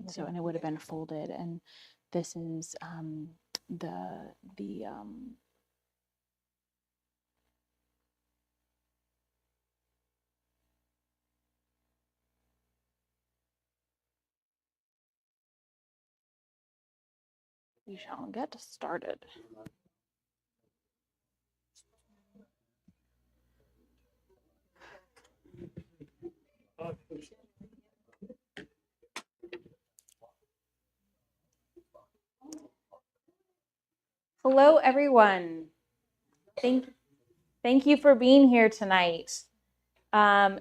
So, and it would have been folded, and this is the we shall get started. Hello, everyone. Thank you for being here tonight. I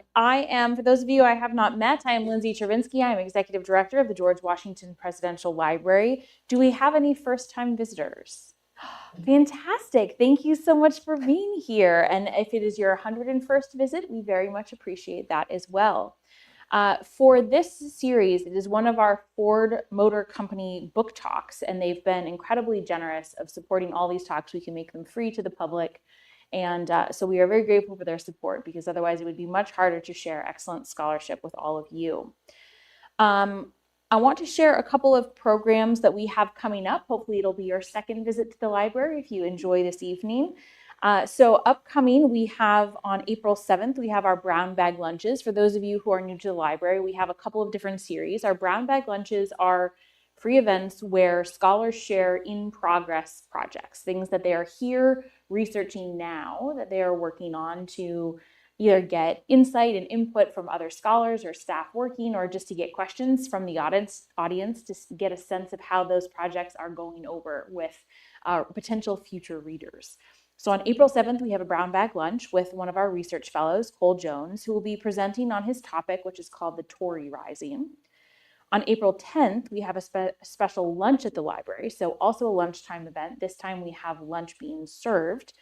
am, for those of you I have not met, I am Lindsay Chervinsky. I'm Executive Director of the George Washington Presidential Library. Do we have any first-time visitors? Fantastic. Thank you so much for being here. And if it is your 101st visit, we very much appreciate that as well. For this series, it is one of our Ford Motor Company book talks, and they've been incredibly generous of supporting all these talks. We can make them free to the public. And so we are very grateful for their support, because otherwise it would be much harder to share excellent scholarship with all of you. I want to share a couple of programs that we have coming up. Hopefully it'll be your second visit to the library if you enjoy this evening. So upcoming, we have on April 7th, we have our brown bag lunches. For those of you who are new to the library, we have a couple of different series. Our brown bag lunches are free events where scholars share in progress projects, things that they are here researching now, that they are working on to either get insight and input from other scholars or staff working, or just to get questions from the audience to get a sense of how those projects are going over with potential future readers. So on April 7th, we have a brown bag lunch with one of our research fellows, Cole Jones, who will be presenting on his topic, which is called the Tory Rising. On April 10th, we have a special lunch at the library, so also a lunchtime event. This time we have lunch being served.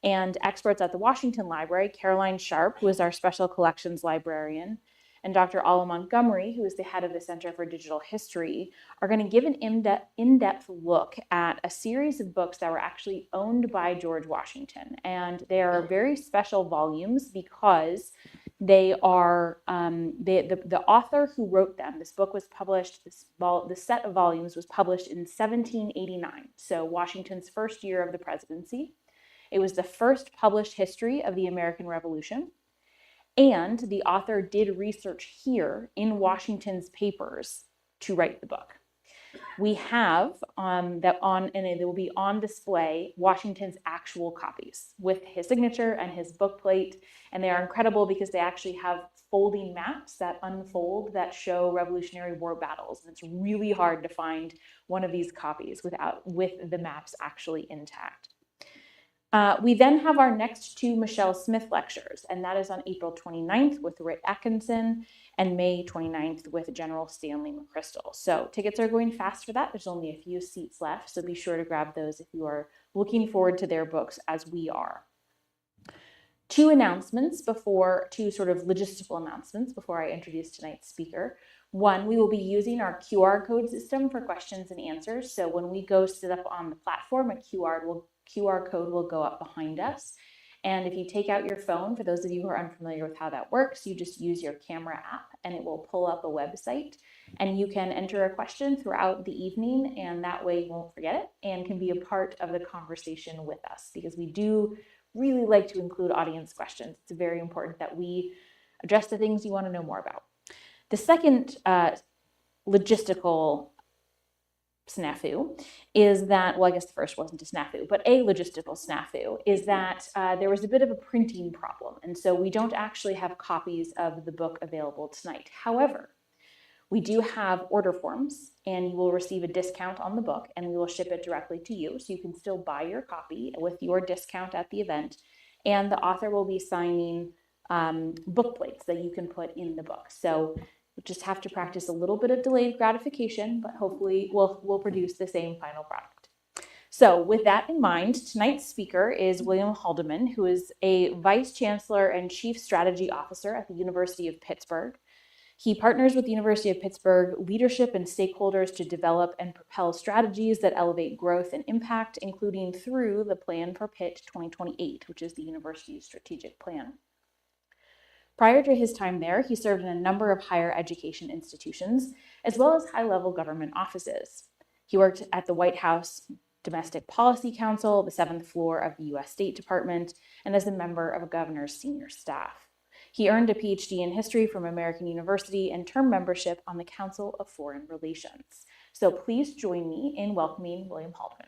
And experts at the Washington Library, Caroline Sharp, who is our special collections librarian, and Dr. Alla Montgomery, who is the head of the Center for Digital History, are going to give an in-depth look at a series of books that were actually owned by George Washington. And they are very special volumes because they are, the author who wrote them, this book was published, the set of volumes was published in 1789, so Washington's first year of the presidency. It was the first published history of the American Revolution, and the author did research here in Washington's papers to write the book. We have and they will be on display Washington's actual copies with his signature and his book plate, and they are incredible because they actually have folding maps that unfold that show Revolutionary War battles, and it's really hard to find one of these copies with the maps actually intact. We then have our next two Michelle Smith lectures, and that is on April 29th with Rick Atkinson and May 29th with General Stanley McChrystal. So tickets are going fast for that. There's only a few seats left, so be sure to grab those if you are looking forward to their books as we are. Two sort of logistical announcements before I introduce tonight's speaker. One, we will be using our QR code system for questions and answers. So when we go sit up on the platform, a QR code will go up behind us. And if you take out your phone, for those of you who are unfamiliar with how that works, you just use your camera app and it will pull up a website, and you can enter a question throughout the evening, and that way you won't forget it and can be a part of the conversation with us, because we do really like to include audience questions. It's very important that we address the things you want to know more about. The second logistical snafu is that, well, I guess the first wasn't a snafu, but a logistical snafu is that there was a bit of a printing problem, and so we don't actually have copies of the book available tonight. However, we do have order forms, and you will receive a discount on the book, and we will ship it directly to you, so you can still buy your copy with your discount at the event, and the author will be signing book plates that you can put in the book. So we just have to practice a little bit of delayed gratification, but hopefully we'll produce the same final product. So with that in mind, tonight's speaker is William Haldeman, who is a Vice Chancellor and Chief Strategy Officer at the University of Pittsburgh. He partners with the University of Pittsburgh leadership and stakeholders to develop and propel strategies that elevate growth and impact, including through the Plan for Pitt 2028, which is the university's strategic plan. Prior to his time there, he served in a number of higher education institutions, as well as high-level government offices. He worked at the White House Domestic Policy Council, the 7th floor of the U.S. State Department, and as a member of a governor's senior staff. He earned a PhD in history from American University and term membership on the Council of Foreign Relations. So please join me in welcoming William Haldeman.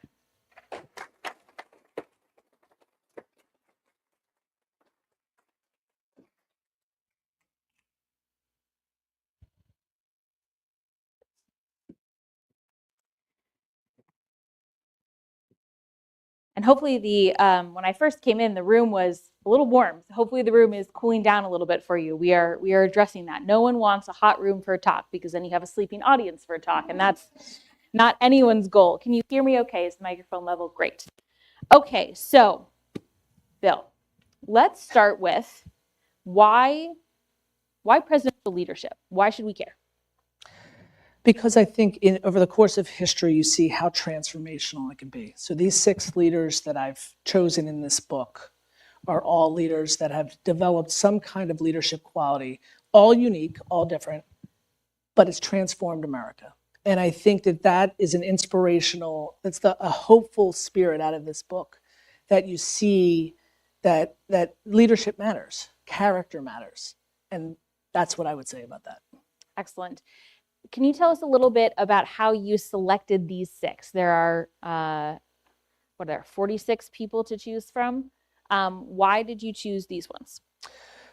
And hopefully when I first came in, the room was a little warm. Hopefully the room is cooling down a little bit for you. We are addressing that. No one wants a hot room for a talk because then you have a sleeping audience for a talk, and that's not anyone's goal. Can you hear me okay? Is the microphone level? Great. Okay, so Bill, let's start with why presidential leadership? Why should we care? Because I think over the course of history, you see how transformational it can be. So these 6 leaders that I've chosen in this book are all leaders that have developed some kind of leadership quality, all unique, all different, but it's transformed America. And I think that is an inspirational, that's a hopeful spirit out of this book, that you see that leadership matters, character matters. And that's what I would say about that. Excellent. Can you tell us a little bit about how you selected these 6? There are, 46 people to choose from. Why did you choose these ones?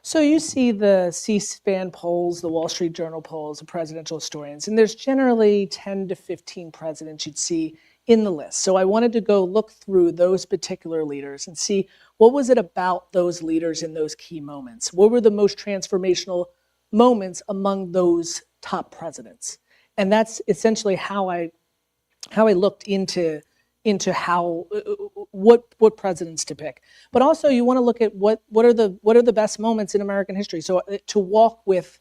So you see the C-SPAN polls, the Wall Street Journal polls, the presidential historians, and there's generally 10 to 15 presidents you'd see in the list. So I wanted to go look through those particular leaders and see what was it about those leaders in those key moments? What were the most transformational moments among those top presidents? And that's essentially how I looked into how what presidents to pick. But also you want to look at what are the best moments in American history. So to walk with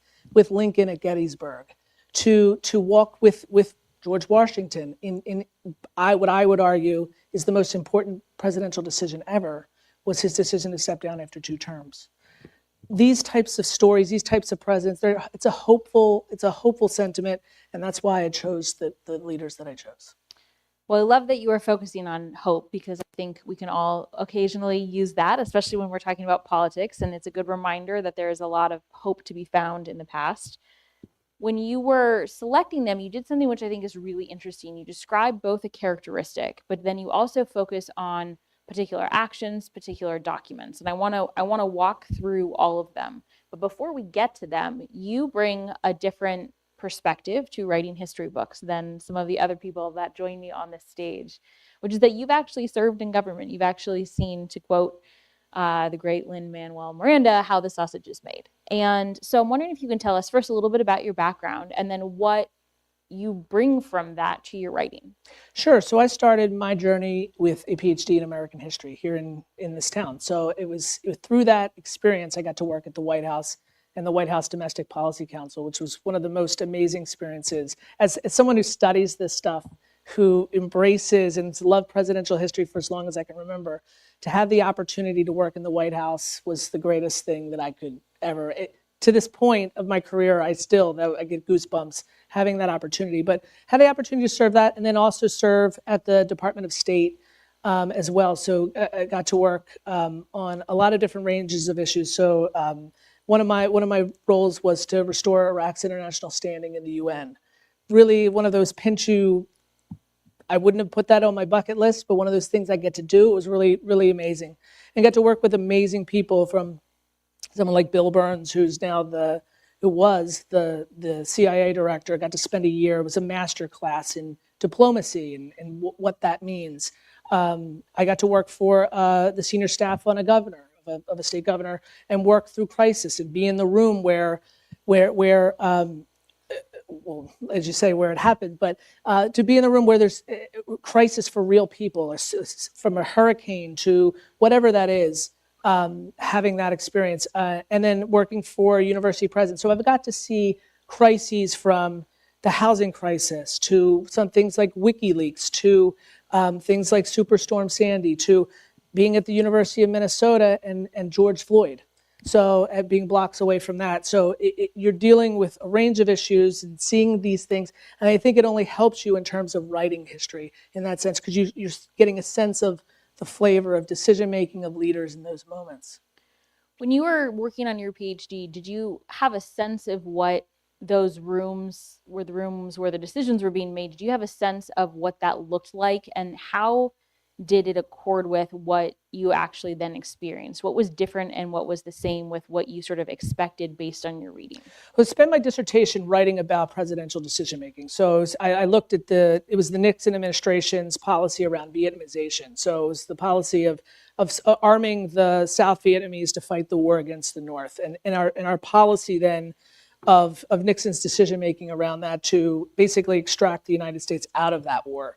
Lincoln at Gettysburg, to walk with George Washington in what I would argue is the most important presidential decision ever, was his decision to step down after 2 terms. These types of stories, these types of presidents, it's a hopeful sentiment, and that's why I chose the leaders that I chose. Well, I love that you are focusing on hope, because I think we can all occasionally use that, especially when we're talking about politics, and it's a good reminder that there is a lot of hope to be found in the past. When you were selecting them, you did something which I think is really interesting. You describe both a characteristic, but then you also focus on particular actions, particular documents. And I want to walk through all of them. But before we get to them, you bring a different perspective to writing history books than some of the other people that join me on this stage, which is that you've actually served in government. You've actually seen, to quote the great Lin-Manuel Miranda, how the sausage is made. And so I'm wondering if you can tell us first a little bit about your background and then what you bring from that to your writing. Sure. So I started my journey with a PhD in American history here in this town. So it was through that experience I got to work at the White House and the White House Domestic Policy Council, which was one of the most amazing experiences. As someone who studies this stuff, who embraces and loved presidential history for as long as I can remember, to have the opportunity to work in the White House was the greatest thing that I could ever. To this point of my career, I get goosebumps having that opportunity. But had the opportunity to serve that, and then also serve at the Department of State as well. So I got to work on a lot of different ranges of issues. So one of my roles was to restore Iraq's international standing in the UN. Really, one of those I wouldn't have put that on my bucket list, but one of those things I get to do. It was really, really amazing, and get to work with amazing people, from someone like Bill Burns, who was the CIA director. I got to spend a year. It was a master class in diplomacy and what that means. I got to work for the senior staff on a governor, of a state governor, and work through crisis and be in the room where well, as you say, where it happened, but to be in the room where there's crisis for real people, from a hurricane to whatever that is, having that experience, and then working for university presidents. So I've got to see crises from the housing crisis to some things like WikiLeaks, to things like Superstorm Sandy, to being at the University of Minnesota and George Floyd. So being blocks away from that. So you're dealing with a range of issues and seeing these things. And I think it only helps you in terms of writing history in that sense, because you're getting a sense of the flavor of decision-making of leaders in those moments. When you were working on your PhD, did you have a sense of what those rooms were, the rooms where the decisions were being made? Did you have a sense of what that looked like, and how did it accord with what you actually then experienced? What was different and what was the same with what you sort of expected based on your reading? I spent my dissertation writing about presidential decision making. So I looked at it was the Nixon administration's policy around Vietnamization. So it was the policy of arming the South Vietnamese to fight the war against the North, and our policy then of Nixon's decision making around that to basically extract the United States out of that war.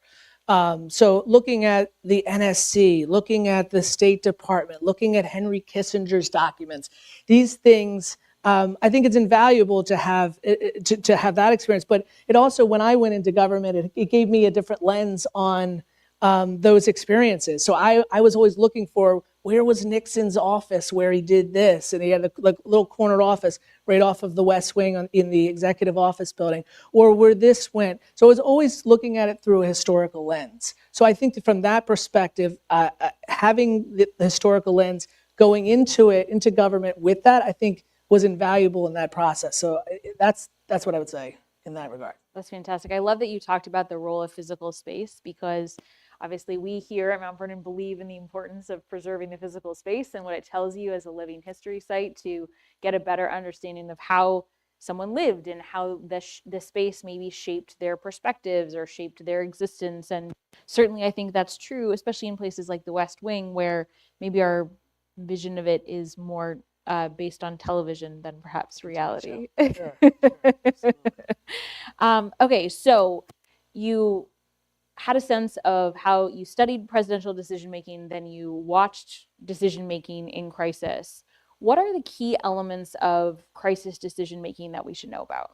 So looking at the NSC, looking at the State Department, looking at Henry Kissinger's documents, these things, I think it's invaluable to have that experience. But it also, when I went into government, it gave me a different lens on those experiences. So I was always looking for, where was Nixon's office where he did this? And he had a little corner office right off of the West Wing in the executive office building, or where this went. So I was always looking at it through a historical lens. So I think that from that perspective, having the historical lens going into government with that, I think was invaluable in that process. So that's what I would say in that regard. That's fantastic. I love that you talked about the role of physical space, because obviously we here at Mount Vernon believe in the importance of preserving the physical space and what it tells you as a living history site to get a better understanding of how someone lived and how the space maybe shaped their perspectives or shaped their existence. And certainly I think that's true, especially in places like the West Wing, where maybe our vision of it is more based on television than perhaps reality. Sure. Okay, so you had a sense of how you studied presidential decision making, then you watched decision making in crisis. What are the key elements of crisis decision making that we should know about?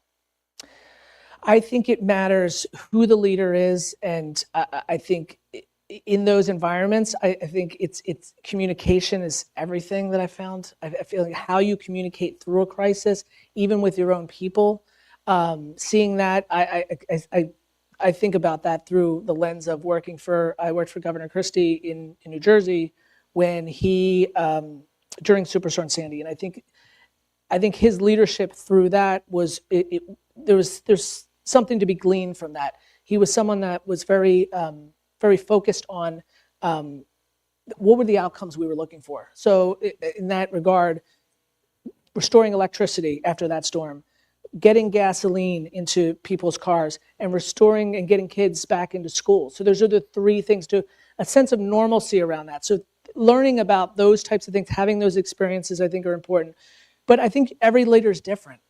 I think it matters who the leader is, and I think in those environments, I think it's communication is everything that I found. I feel like how you communicate through a crisis, even with your own people, seeing that, I think about that through the lens of I worked for Governor Christie in New Jersey when he, during Superstorm Sandy. And I think his leadership through that was, there's something to be gleaned from that. He was someone that was very focused on what were the outcomes we were looking for. So in that regard, restoring electricity after that storm, getting gasoline into people's cars, and restoring and getting kids back into school. So those are the three things, to a sense of normalcy around that. So learning about those types of things, having those experiences, I think are important. But I think every leader is different.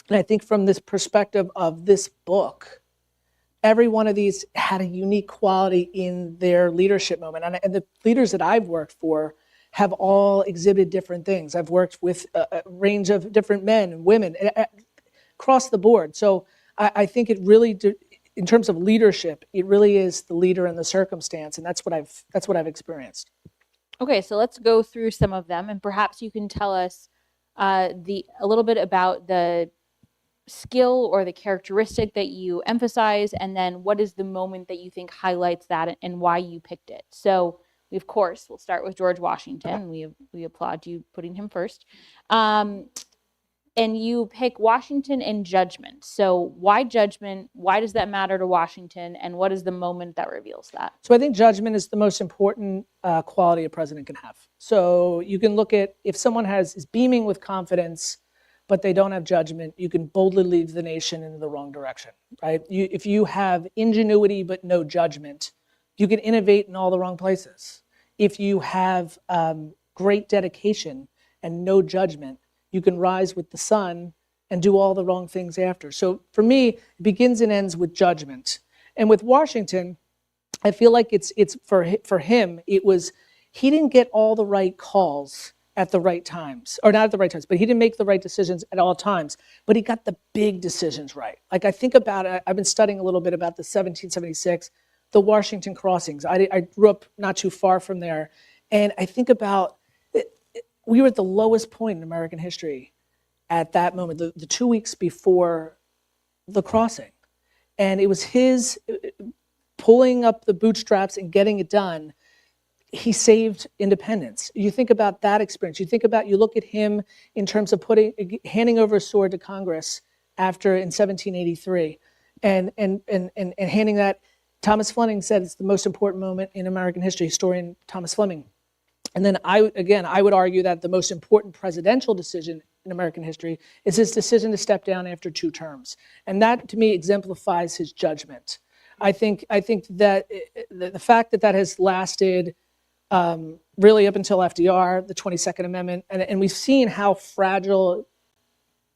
And I think from this perspective of this book, every one of these had a unique quality in their leadership moment. And the leaders that I've worked for have all exhibited different things. I've worked with a range of different men and women across the board. So I think it really, in terms of leadership, it really is the leader and the circumstance, and that's what I've experienced. Okay, so let's go through some of them, and perhaps you can tell us a little bit about the skill or the characteristic that you emphasize, and then what is the moment that you think highlights that and why you picked it. So we, of course, we'll start with George Washington. We applaud you putting him first. And you pick Washington and judgment. So why judgment? Why does that matter to Washington? And what is the moment that reveals that? So I think judgment is the most important quality a president can have. So you can look at, if someone is beaming with confidence, but they don't have judgment, you can boldly lead the nation in the wrong direction, right? If you have ingenuity but no judgment, you can innovate in all the wrong places. If you have great dedication and no judgment, you can rise with the sun and do all the wrong things after. So for me, it begins and ends with judgment. And with Washington, I feel like it's for him, it was, he didn't get all the right calls at the right times, or not at the right times, but he didn't make the right decisions at all times, but he got the big decisions right. Like I think about it, I've been studying a little bit about the 1776, the Washington crossings. I grew up not too far from there. And I think about we were at the lowest point in American history at that moment, the 2 weeks before the crossing. And it was his pulling up the bootstraps and getting it done. He saved independence. You think about that experience. You look at him in terms of handing over a sword to Congress in 1783, and handing that. Thomas Fleming said it's the most important moment in American history. Historian Thomas Fleming. And then I would argue that the most important presidential decision in American history is his decision to step down after 2 terms. And that, to me, exemplifies his judgment. I think that the fact that has lasted really up until FDR, the 22nd Amendment, and we've seen how fragile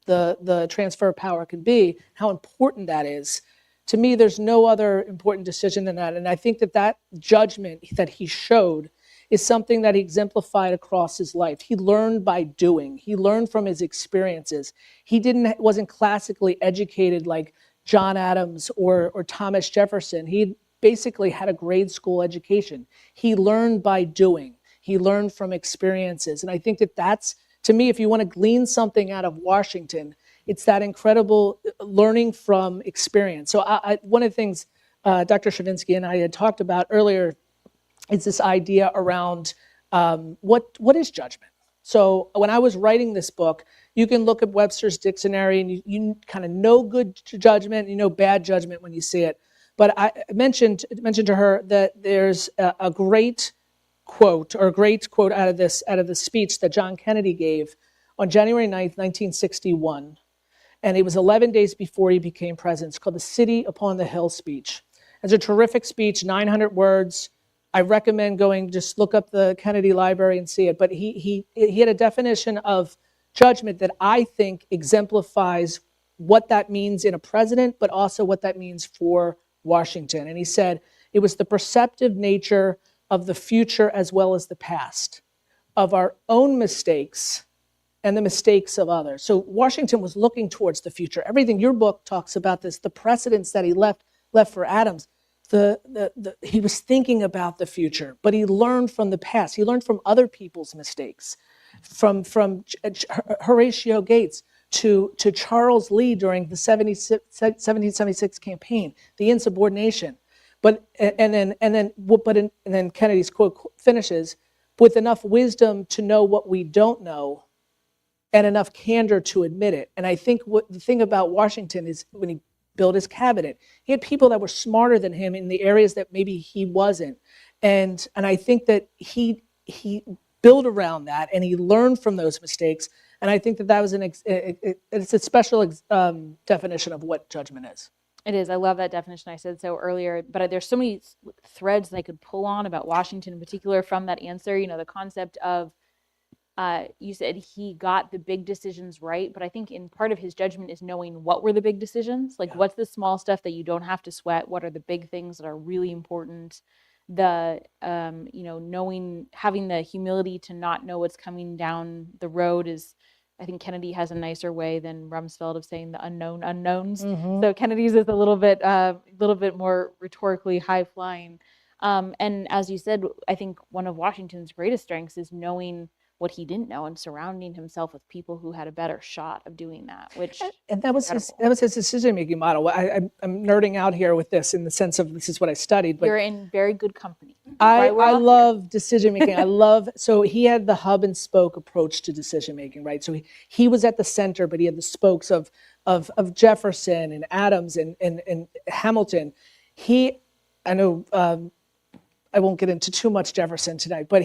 the transfer of power can be, how important that is. To me, there's no other important decision than that. And I think that judgment that he showed is something that he exemplified across his life. He learned by doing. He learned from his experiences. He wasn't classically educated like John Adams or Thomas Jefferson. He basically had a grade school education. He learned by doing. He learned from experiences. And I think that's, to me, if you want to glean something out of Washington, it's that incredible learning from experience. So one of the things Dr. Stravinsky and I had talked about earlier is this idea around what is judgment. So when I was writing this book, you can look at Webster's dictionary and you kind of know good judgment, you know bad judgment when you see it. But I mentioned to her that there's a great quote out of the speech that John Kennedy gave on January 9th, 1961. And it was 11 days before he became president. It's called the City Upon the Hill speech. It's a terrific speech, 900 words. I recommend just look up the Kennedy Library and see it. But he had a definition of judgment that I think exemplifies what that means in a president, but also what that means for Washington. And he said, it was the perceptive nature of the future as well as the past, of our own mistakes and the mistakes of others. So Washington was looking towards the future. Everything, your book talks about this, the precedents that he left for Adams. He was thinking about the future, but he learned from the past. He learned from other people's mistakes, from Horatio Gates to Charles Lee during the 1776 campaign, the insubordination. But then Kennedy's quote finishes, with enough wisdom to know what we don't know and enough candor to admit it. And I think the thing about Washington is when he built his cabinet, he had people that were smarter than him in the areas that maybe he wasn't. And I think that he built around that and he learned from those mistakes. And I think that was it's a special definition of what judgment is. It is. I love that definition. I said so earlier, but there's so many threads that I could pull on about Washington in particular from that answer. You know, the concept of, you said he got the big decisions right, but I think in part of his judgment is knowing what were the big decisions, like what's the small stuff that you don't have to sweat, what are the big things that are really important. Knowing, having the humility to not know what's coming down the road is, I think Kennedy has a nicer way than Rumsfeld of saying the unknown unknowns. Mm-hmm. So Kennedy's is a little bit more rhetorically high flying. And as you said, I think one of Washington's greatest strengths is knowing what he didn't know and surrounding himself with people who had a better shot of doing that. And that was his decision-making model. I'm nerding out here with this in the sense of this is what I studied. But you're in very good company. I love decision-making. So he had the hub and spoke approach to decision-making, right? So he was at the center, but he had the spokes of Jefferson and Adams and Hamilton. I won't get into too much Jefferson tonight, but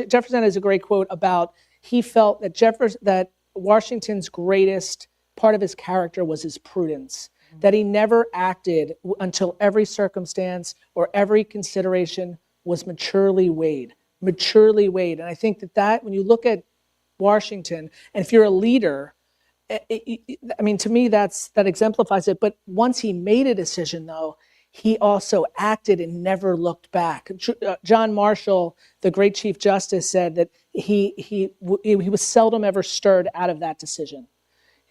Jefferson has a great quote about, he felt that Washington's greatest part of his character was his prudence, that he never acted until every circumstance or every consideration was maturely weighed. And I think that when you look at Washington, and if you're a leader, to me, that exemplifies it. But once he made a decision, though, he also acted and never looked back. John Marshall, the great Chief Justice, said that he was seldom ever stirred out of that decision.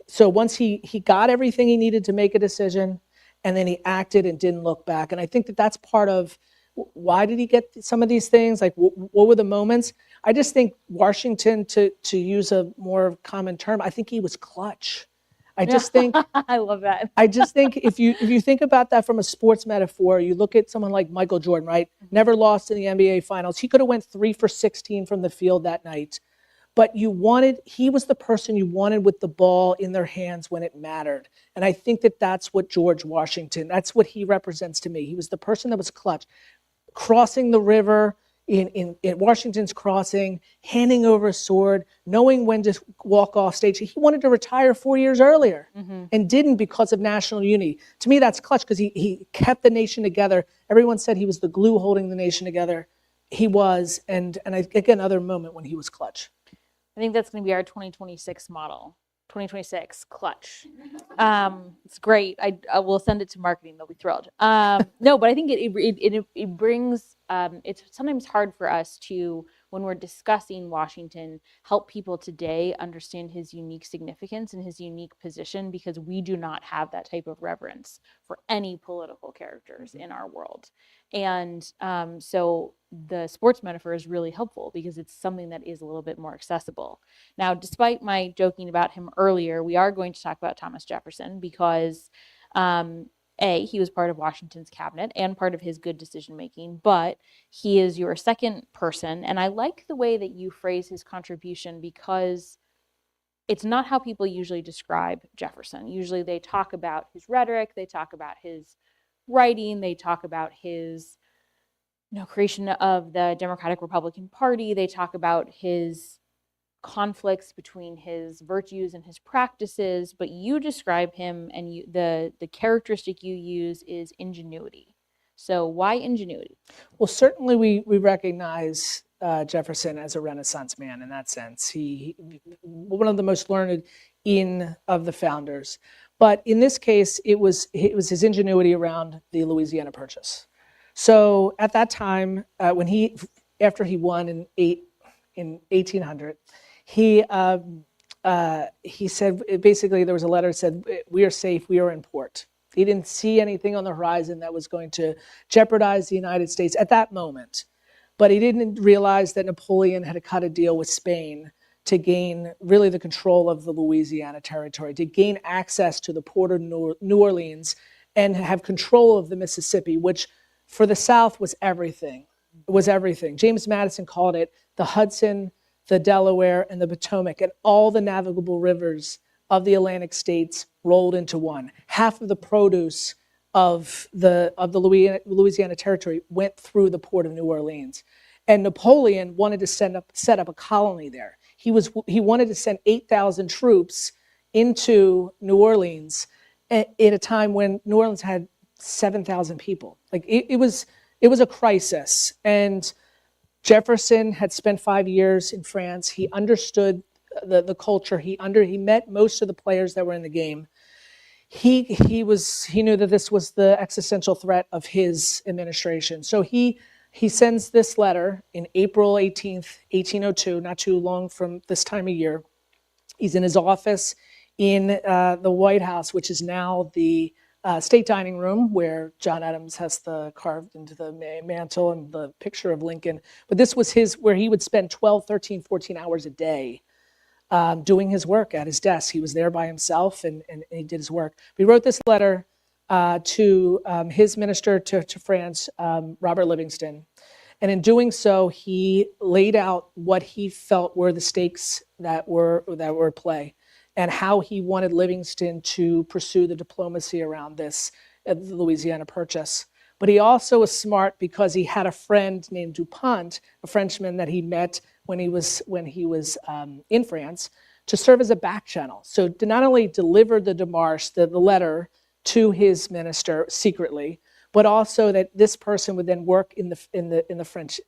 So once he got everything he needed to make a decision, and then he acted and didn't look back. And I think that's part of why did he get some of these things? Like, what were the moments? I just think Washington, to use a more common term, I think he was clutch. I just think I love that. I just think if you think about that from a sports metaphor, you look at someone like Michael Jordan, right? Never lost in the NBA Finals. He could have went 3 for 16 from the field that night. But he was the person you wanted with the ball in their hands when it mattered. And I think that's what George Washington, that's what he represents to me. He was the person that was clutch, crossing the river in Washington's Crossing, handing over a sword, knowing when to walk off stage. He wanted to retire 4 years earlier and didn't because of national unity. To me, that's clutch because he kept the nation together. Everyone said he was the glue holding the nation together. He was, and again, another moment when he was clutch. I think that's going to be our 2026 model. 2026 clutch. It's great. I will send it to marketing. They'll be thrilled. No, but I think it brings. It's sometimes hard for us to, when we're discussing Washington, help people today understand his unique significance and his unique position, because we do not have that type of reverence for any political characters in our world. And so the sports metaphor is really helpful because it's something that is a little bit more accessible. Now, despite my joking about him earlier, we are going to talk about Thomas Jefferson because he was part of Washington's cabinet and part of his good decision making, but he is your second person. And I like the way that you phrase his contribution because it's not how people usually describe Jefferson. Usually they talk about his rhetoric, they talk about his writing, they talk about his creation of the Democratic Republican Party, they talk about his conflicts between his virtues and his practices, but you describe him and the characteristic you use is ingenuity. So why ingenuity? Well, certainly we recognize Jefferson as a Renaissance man in that sense. He one of the most learned of the founders. But in this case, it was his ingenuity around the Louisiana Purchase. So at that time, after he won in 1800, he said, basically there was a letter that said, "We are safe, we are in port." He didn't see anything on the horizon that was going to jeopardize the United States at that moment. But he didn't realize that Napoleon had cut a deal with Spain to gain really the control of the Louisiana territory, to gain access to the port of New Orleans and have control of the Mississippi, which for the South was everything. It was everything. James Madison called it the Hudson, the Delaware, and the Potomac, and all the navigable rivers of the Atlantic states rolled into one. Half of the produce of the Louisiana territory went through the port of New Orleans. And Napoleon wanted to set up a colony there. He wanted to send 8,000 troops into New Orleans at a time when New Orleans had 7,000 people. Like it was a crisis. And Jefferson had spent 5 years in France. He understood the culture. He met most of the players that were in the game. He knew that this was the existential threat of his administration. So he sends this letter in April 18th, 1802, not too long from this time of year. He's in his office in the White House, which is now the state dining room where John Adams has carved into the mantle and the picture of Lincoln. But this was where he would spend 12, 13, 14 hours a day doing his work at his desk. He was there by himself and he did his work. He wrote this letter to his minister to France, Robert Livingston. And in doing so, he laid out what he felt were the stakes that were at play and how he wanted Livingston to pursue the diplomacy around the Louisiana Purchase. But he also was smart because he had a friend named Dupont, a Frenchman that he met when he was in France, to serve as a back channel. So to not only deliver the démarche, the letter to his minister secretly, but also that this person would then work in the French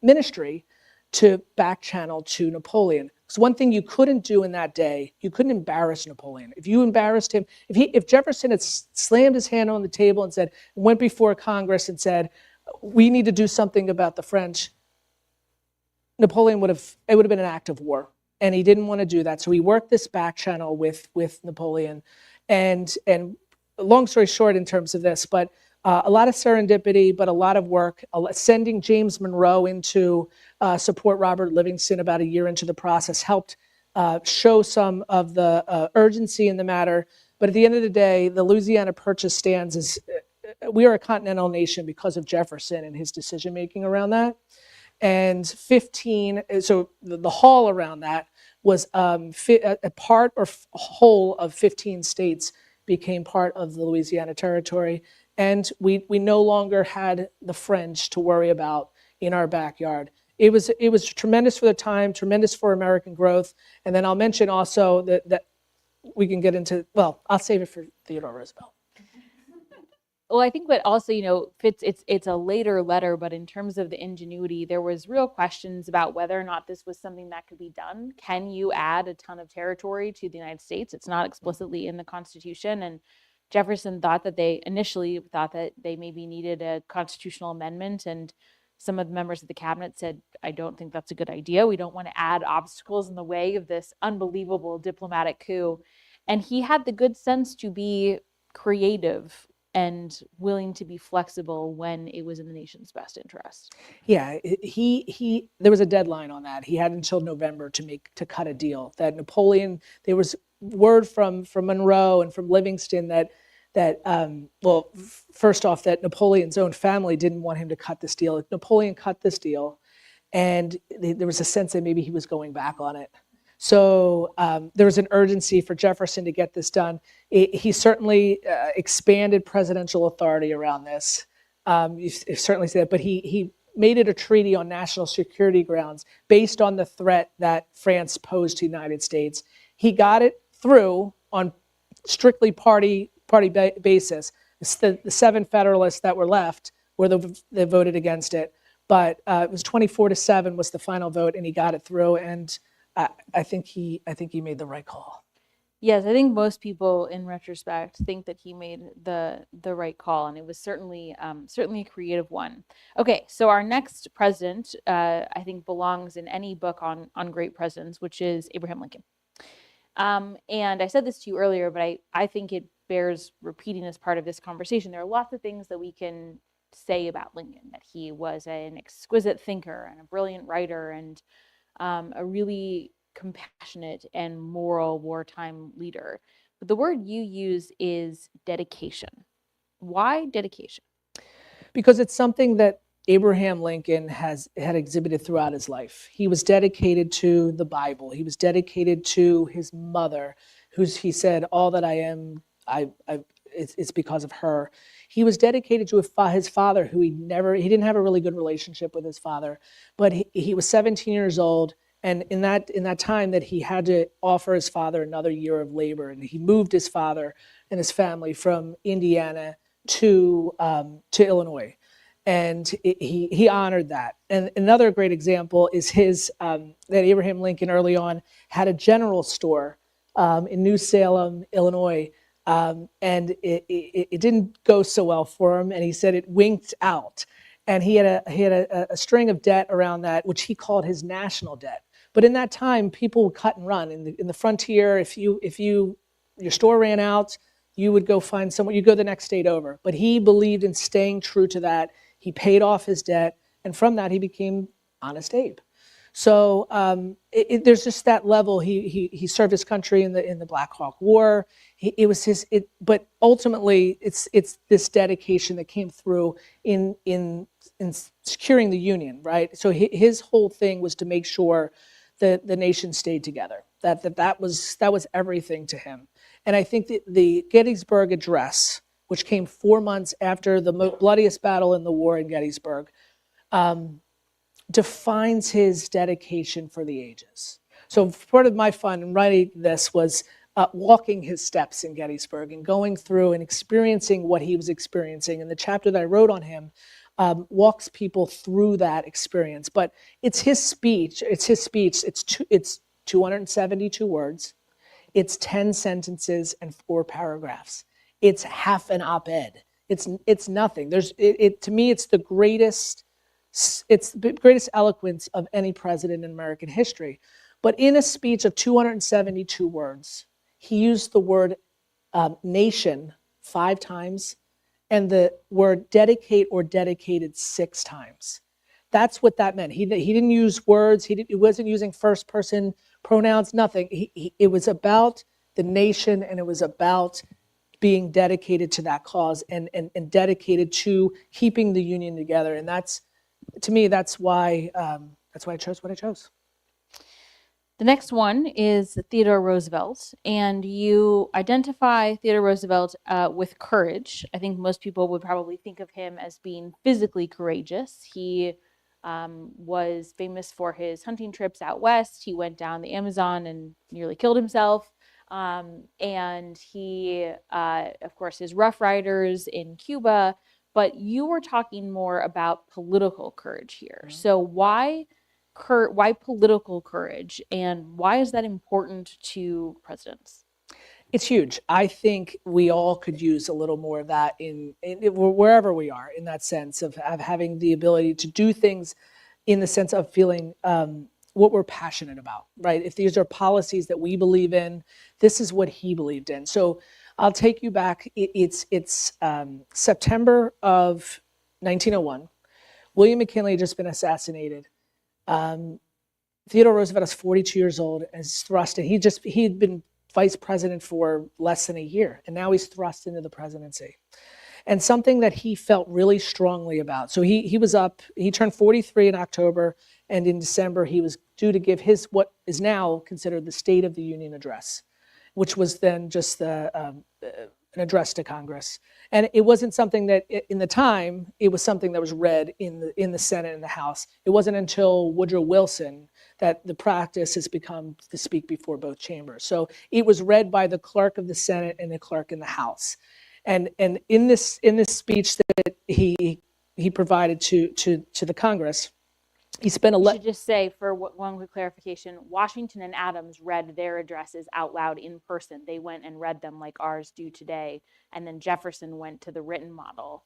ministry to back channel to Napoleon. Because one thing you couldn't do in that day, you couldn't embarrass Napoleon. If you embarrassed him, if Jefferson had slammed his hand on the table and went before Congress and said, "We need to do something about the French," Napoleon would have been an act of war. And he didn't want to do that. So he worked this back channel with Napoleon. And long story short in terms of this, but A lot of serendipity, but a lot of work. Sending James Monroe in to support Robert Livingston about a year into the process helped show some of the urgency in the matter. But at the end of the day, the Louisiana Purchase stands as we are a continental nation because of Jefferson and his decision making around that. And 15, so the haul around that was a part or whole of 15 states became part of the Louisiana Territory. And we no longer had the French to worry about in our backyard. It was tremendous for the time, tremendous for American growth. And then I'll mention also that we can get into, well, I'll save it for Theodore Roosevelt. Well, I think what also, fits, it's a later letter, but in terms of the ingenuity, there was real questions about whether or not this was something that could be done. Can you add a ton of territory to the United States? It's not explicitly in the Constitution. And Jefferson initially thought that they maybe needed a constitutional amendment. And some of the members of the cabinet said, I don't think that's a good idea. We don't want to add obstacles in the way of this unbelievable diplomatic coup. And he had the good sense to be creative and willing to be flexible when it was in the nation's best interest. Yeah, there was a deadline on that. He had until November to cut a deal. That Napoleon, there was word from Monroe and from Livingston that first off, that Napoleon's own family didn't want him to cut this deal. Napoleon cut this deal, and there was a sense that maybe he was going back on it. So there was an urgency for Jefferson to get this done. He certainly expanded presidential authority around this. You certainly see that, but he made it a treaty on national security grounds based on the threat that France posed to the United States. He got it through on strictly party basis. The 7 Federalists that were left they voted against it, but it was 24-7 was the final vote, and he got it through. And I think he made the right call. Yes, I think most people, in retrospect, think that he made the right call, and it was certainly a creative one. Okay, so our next president, I think, belongs in any book on great presidents, which is Abraham Lincoln. And I said this to you earlier, but I think it bears repeating as part of this conversation. There are lots of things that we can say about Lincoln, that he was an exquisite thinker and a brilliant writer and a really compassionate and moral wartime leader. But the word you use is dedication. Why dedication? Because it's something that Abraham Lincoln had exhibited throughout his life. He was dedicated to the Bible. He was dedicated to his mother, he said, all that I am, it's because of her. He was dedicated to his father, who he didn't have a really good relationship with his father, but he was 17 years old. And in that time that he had to offer his father another year of labor, and he moved his father and his family from Indiana to Illinois, and he honored that. And another great example is that Abraham Lincoln early on had a general store in New Salem, Illinois, and it didn't go so well for him, and he said it winked out, and he had a string of debt around that, which he called his national debt. But in that time, people would cut and run. In the frontier, if your store ran out, you would go find someone. You go the next state over. But he believed in staying true to that. He paid off his debt, and from that, he became Honest Abe. So there's just that level. He served his country in the Black Hawk War. But ultimately, it's this dedication that came through in securing the Union, right? So his whole thing was to make sure that the nation stayed together. That was everything to him. And I think that the Gettysburg Address, which came 4 months after the bloodiest battle in the war in Gettysburg, defines his dedication for the ages. So part of my fun in writing this was walking his steps in Gettysburg and going through and experiencing what he was experiencing. And the chapter that I wrote on him walks people through that experience. But it's his speech. It's 272 words. It's 10 sentences and 4 paragraphs. It's half an op-ed. It's nothing. To me, it's the greatest eloquence of any president in American history. But in a speech of 272 words, he used the word nation 5 times and the word dedicate or dedicated 6 times. That's what that meant. He didn't use words. He wasn't using first person pronouns, nothing. It was about the nation, and it was about being dedicated to that cause and dedicated to keeping the Union together. And that's, to me, that's why I chose what I chose. The next one is Theodore Roosevelt, and you identify Theodore Roosevelt with courage. I think most people would probably think of him as being physically courageous. He was famous for his hunting trips out west. He went down the Amazon and nearly killed himself. And he, of course, his Rough Riders in Cuba. But you were talking more about political courage here. Mm-hmm. So why political courage, and why is that important to presidents? It's huge. I think we all could use a little more of that in wherever we are, in that sense of having the ability to do things in the sense of feeling what we're passionate about, right? If these are policies that we believe in, this is what he believed in. So I'll take you back. It's September of 1901. William McKinley had just been assassinated. Theodore Roosevelt is 42 years old and is thrust, and he'd been vice president for less than a year, and now he's thrust into the presidency. And something that he felt really strongly about. So he turned 43 in October, and in December he was due to give his, what is now considered the State of the Union address, which was then just an address to Congress. And it wasn't something that, in the time, it was something that was read in the Senate and the House. It wasn't until Woodrow Wilson that the practice has become to speak before both chambers. So it was read by the clerk of the Senate and the clerk in the House. And in this speech that he provided to the Congress, he spent I should just say, for one quick clarification, Washington and Adams read their addresses out loud in person. They went and read them like ours do today. And then Jefferson went to the written model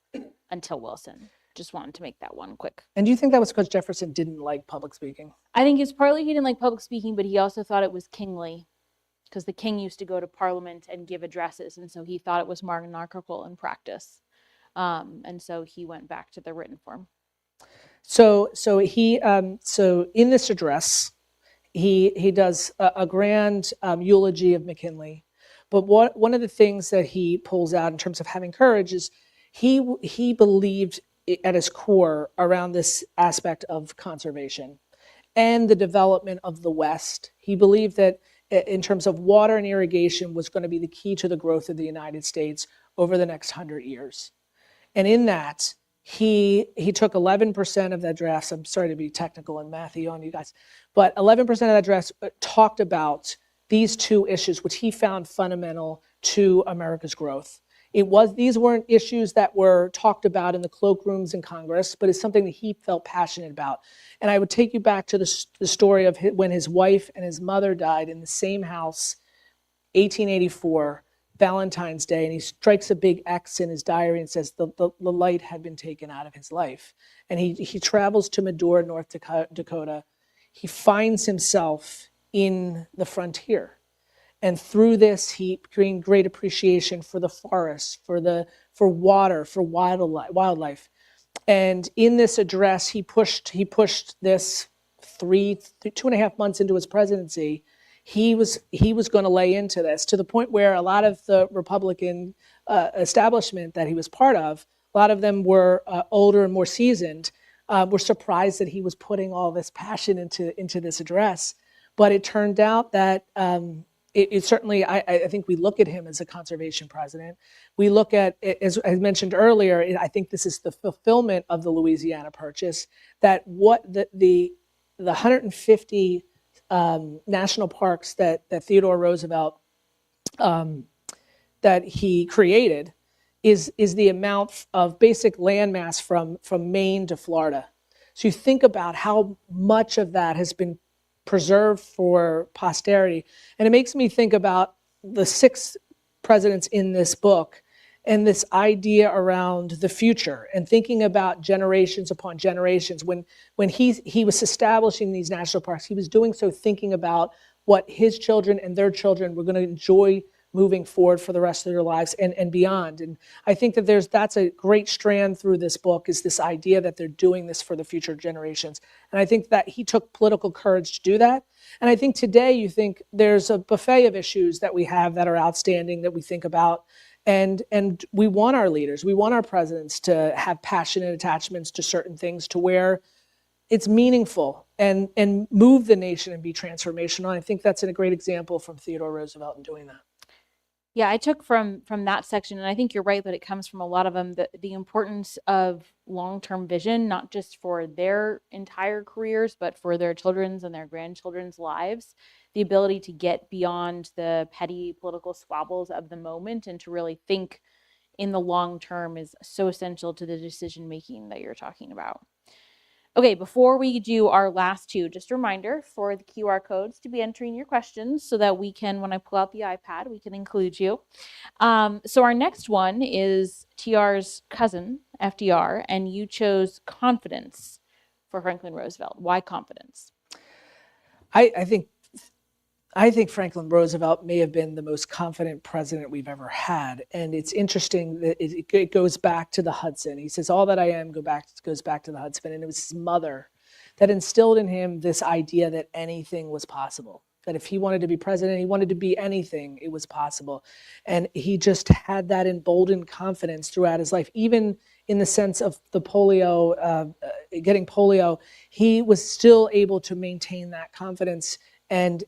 until Wilson. Just wanted to make that one quick. And do you think that was because Jefferson didn't like public speaking? I think it's partly he didn't like public speaking, but he also thought it was kingly, because the king used to go to Parliament and give addresses. And so he thought it was monarchical in practice. And so he went back to the written form. So in this address, he does a grand eulogy of McKinley. But one of the things that he pulls out in terms of having courage is he believed at his core around this aspect of conservation and the development of the West. He believed that in terms of water and irrigation was going to be the key to the growth of the United States over the next 100 years. And in that, he took 11% of that draft. I'm sorry to be technical and mathy on you guys, but 11% of that draft talked about these two issues, which he found fundamental to America's growth. These weren't issues that were talked about in the cloakrooms in Congress, but it's something that he felt passionate about. And I would take you back to the story of when his wife and his mother died in the same house, 1884, Valentine's Day, and he strikes a big X in his diary and says the light had been taken out of his life. And he travels to Medora, North Dakota. He finds himself in the frontier. And through this, he gained great appreciation for the forests, for water, for wildlife. And in this address, he pushed this 2.5 months into his presidency. He was going to lay into this to the point where a lot of the Republican establishment that he was part of, a lot of them were older and more seasoned, were surprised that he was putting all this passion into this address. But it turned out that it certainly, I think we look at him as a conservation president. We look at, as I mentioned earlier, I think this is the fulfillment of the Louisiana Purchase, that what the 150 national parks that Theodore Roosevelt that he created is the amount of basic landmass from Maine to Florida. So you think about how much of that has been preserved for posterity. And it makes me think about the 6 presidents in this book and this idea around the future and thinking about generations upon generations. When he was establishing these national parks, he was doing so thinking about what his children and their children were going to enjoy moving forward for the rest of their lives and beyond. And I think that that's a great strand through this book, is this idea that they're doing this for the future generations. And I think that he took political courage to do that. And I think today you think there's a buffet of issues that we have that are outstanding that we think about. And we want our leaders, we want our presidents to have passionate attachments to certain things, to where it's meaningful and move the nation and be transformational. I think that's a great example from Theodore Roosevelt in doing that. Yeah, I took from that section, and I think you're right that it comes from a lot of them, the importance of long-term vision, not just for their entire careers, but for their children's and their grandchildren's lives. The ability to get beyond the petty political squabbles of the moment and to really think in the long term is so essential to the decision making that you're talking about. Okay, before we do our last two, just a reminder for the QR codes to be entering your questions so that we can, when I pull out the iPad, we can include you. So our next one is TR's cousin, FDR, and you chose confidence for Franklin Roosevelt. Why confidence? I think Franklin Roosevelt may have been the most confident president we've ever had. And it's interesting that it goes back to the Hudson. He says, all that I am goes back to the Hudson. And it was his mother that instilled in him this idea that anything was possible, that if he wanted to be president, he wanted to be anything, it was possible. And he just had that emboldened confidence throughout his life, even in the sense of the polio, getting polio, he was still able to maintain that confidence and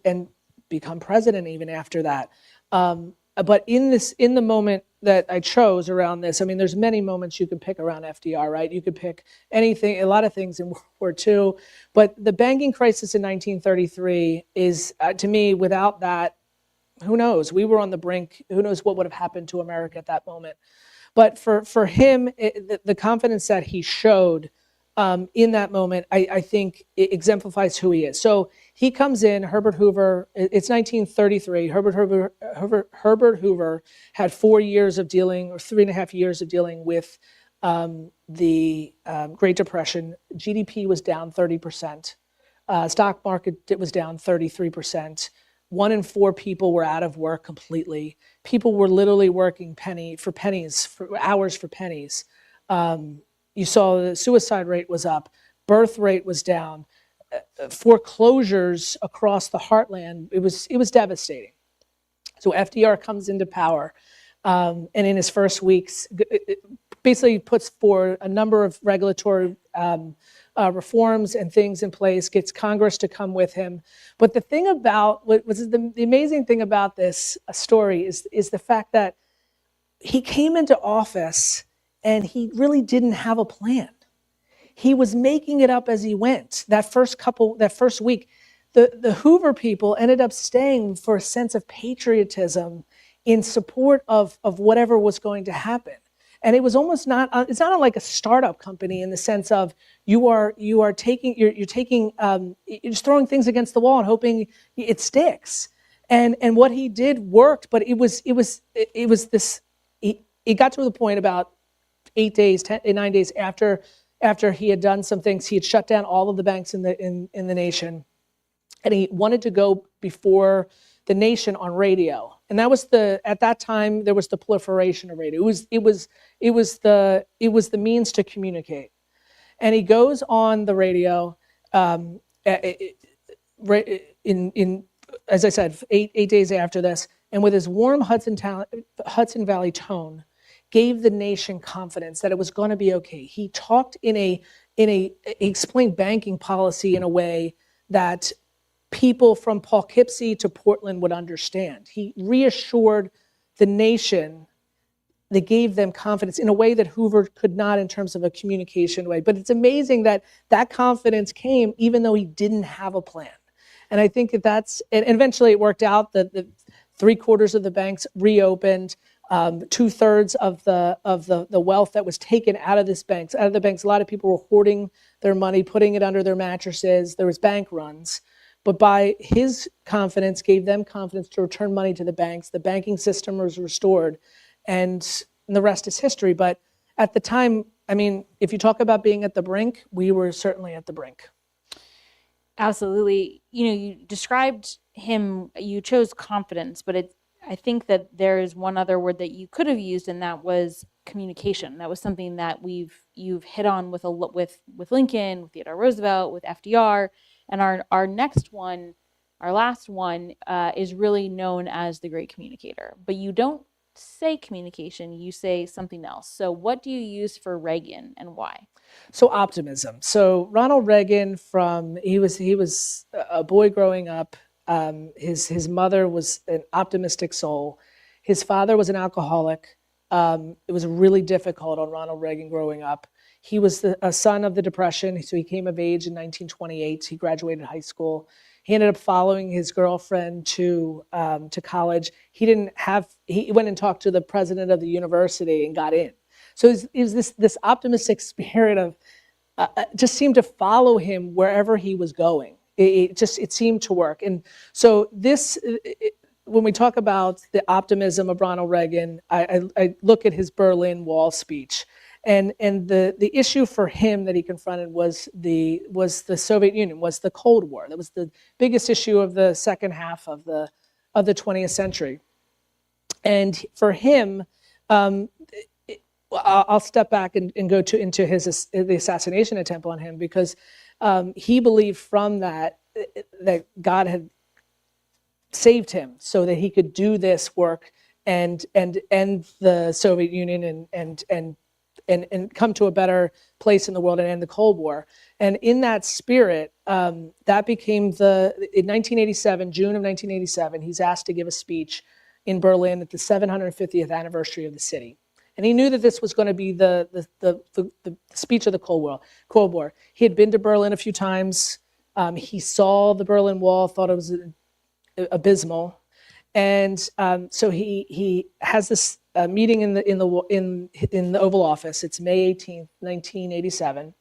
become president even after that. But in the moment that I chose around this, I mean, there's many moments you could pick around FDR, right? You could pick anything, a lot of things in World War II, but the banking crisis in 1933 is, to me, without that, who knows? We were on the brink. Who knows what would have happened to America at that moment? But for him, the confidence that he showed in that moment, I think it exemplifies who he is. So he comes in, Herbert Hoover, it's 1933, Herbert Hoover had 4 years of dealing, or 3.5 years of dealing with the Great Depression. GDP was down 30%. Stock market was down 33%. 1 in 4 people were out of work completely. People were literally working hours for pennies. You saw the suicide rate was up, birth rate was down, foreclosures across the heartland. It was devastating. So FDR comes into power, and in his first weeks, basically puts forward a number of regulatory reforms and things in place, gets Congress to come with him. But the thing about, the amazing thing about this story is the fact that he came into office and he really didn't have a plan. He was making it up as he went. That first week, the Hoover people ended up staying for a sense of patriotism in support of whatever was going to happen. And it was almost it's not like a startup company in the sense of you're just throwing things against the wall and hoping it sticks. And what he did worked, but it got to the point about 9 days after he had done some things. He had shut down all of the banks in the nation, and he wanted to go before the nation on radio. And that was at that time there was the proliferation of radio. It was the means to communicate. And he goes on the radio in as I said, 8 days after this, and with his warm Hudson Valley tone, gave the nation confidence that it was going to be okay. He talked he explained banking policy in a way that people from Poughkeepsie to Portland would understand. He reassured the nation, that gave them confidence in a way that Hoover could not in terms of a communication way. But it's amazing that confidence came even though he didn't have a plan. And I think and eventually it worked out that the 3/4 of the banks reopened. 2/3 of the wealth that was taken out of the banks. A lot of people were hoarding their money, putting it under their mattresses. There was bank runs. But by his confidence, gave them confidence to return money to the banks. The banking system was restored, and the rest is history. But at the time, I mean, if you talk about being at the brink, we were certainly at the brink. Absolutely. You described him, you chose confidence, but I think that there is one other word that you could have used, and that was communication. That was something that you've hit on with with Lincoln, with Theodore Roosevelt, with FDR, and our next one, our last one, is really known as the great communicator. But you don't say communication; you say something else. So, what do you use for Reagan, and why? So optimism. So Ronald Reagan, he was a boy growing up. His mother was an optimistic soul. His father was an alcoholic. It was really difficult on Ronald Reagan growing up. He was a son of the Depression, so he came of age in 1928. He graduated high school. He ended up following his girlfriend to college. He went and talked to the president of the university and got in. So it was this optimistic spirit of just seemed to follow him wherever he was going. It seemed to work. And so when we talk about the optimism of Ronald Reagan, I look at his Berlin Wall speech. And the issue for him that he confronted was the Soviet Union, was the Cold War. That was the biggest issue of the second half of the 20th century. And for him, I'll step back and go into the assassination attempt on him, because he believed from that God had saved him so that he could do this work and end the Soviet Union and come to a better place in the world and end the Cold War. And in that spirit, that became in 1987, June of 1987, he's asked to give a speech in Berlin at the 750th anniversary of the city. And he knew that this was going to be the speech of the Cold War. He had been to Berlin a few times. He saw the Berlin Wall, thought it was abysmal, and so he has this meeting in the Oval Office. It's May 18th, 1987,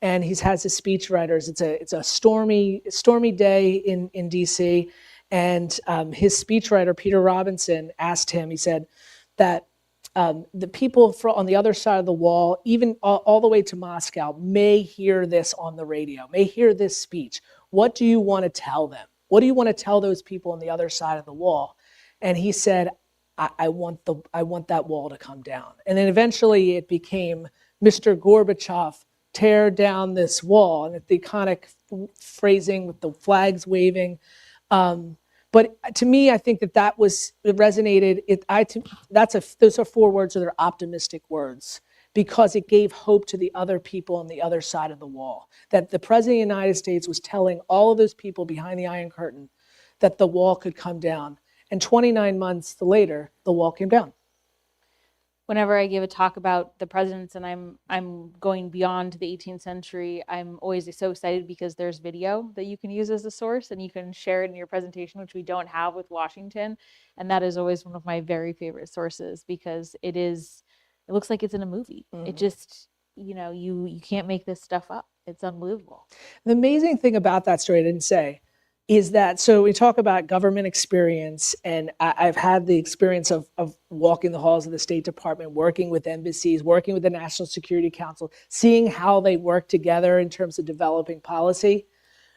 and he has his speechwriters. It's a stormy day in D.C., and his speechwriter Peter Robinson asked him. He said that the people on the other side of the wall, even all the way to Moscow, may hear this on the radio, may hear this speech. What do you want to tell them? What do you want to tell those people on the other side of the wall? And he said, I want that wall to come down. And then eventually it became, Mr. Gorbachev, tear down this wall, and the iconic phrasing with the flags waving. But to me, I think it resonated. Those are 4 words, or they're optimistic words, because it gave hope to the other people on the other side of the wall. That the President of the United States was telling all of those people behind the Iron Curtain that the wall could come down. And 29 months later, the wall came down. Whenever I give a talk about the presidents and I'm going beyond the 18th century, I'm always so excited because there's video that you can use as a source and you can share it in your presentation, which we don't have with Washington. And that is always one of my very favorite sources, because it looks like it's in a movie. Mm-hmm. It just, you can't make this stuff up. It's unbelievable. The amazing thing about that story I didn't say is that, so we talk about government experience, and I've had the experience of walking the halls of the State Department, working with embassies, working with the National Security Council, seeing how they work together in terms of developing policy.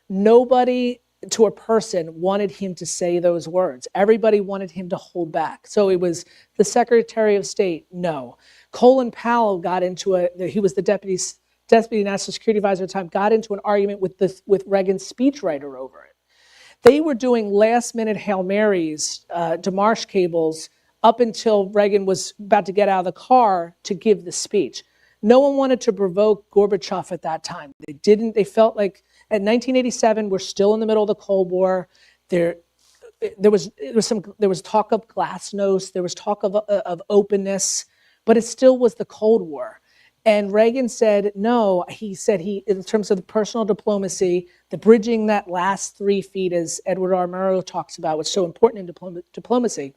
Nobody, to a person, wanted him to say those words. Everybody wanted him to hold back. So it was the Secretary of State, no. Colin Powell got into he was the Deputy National Security Advisor at the time, got into an argument with Reagan's speechwriter over it. They were doing last-minute Hail Marys, demarche cables, up until Reagan was about to get out of the car to give the speech. No one wanted to provoke Gorbachev at that time. They didn't. They felt like at 1987, we're still in the middle of the Cold War. There was talk of glasnost. There was talk of openness, but it still was the Cold War. And Reagan said, no, he said in terms of the personal diplomacy, the bridging that last 3 feet, as Edward R. Murrow talks about, what's so important in diplomacy,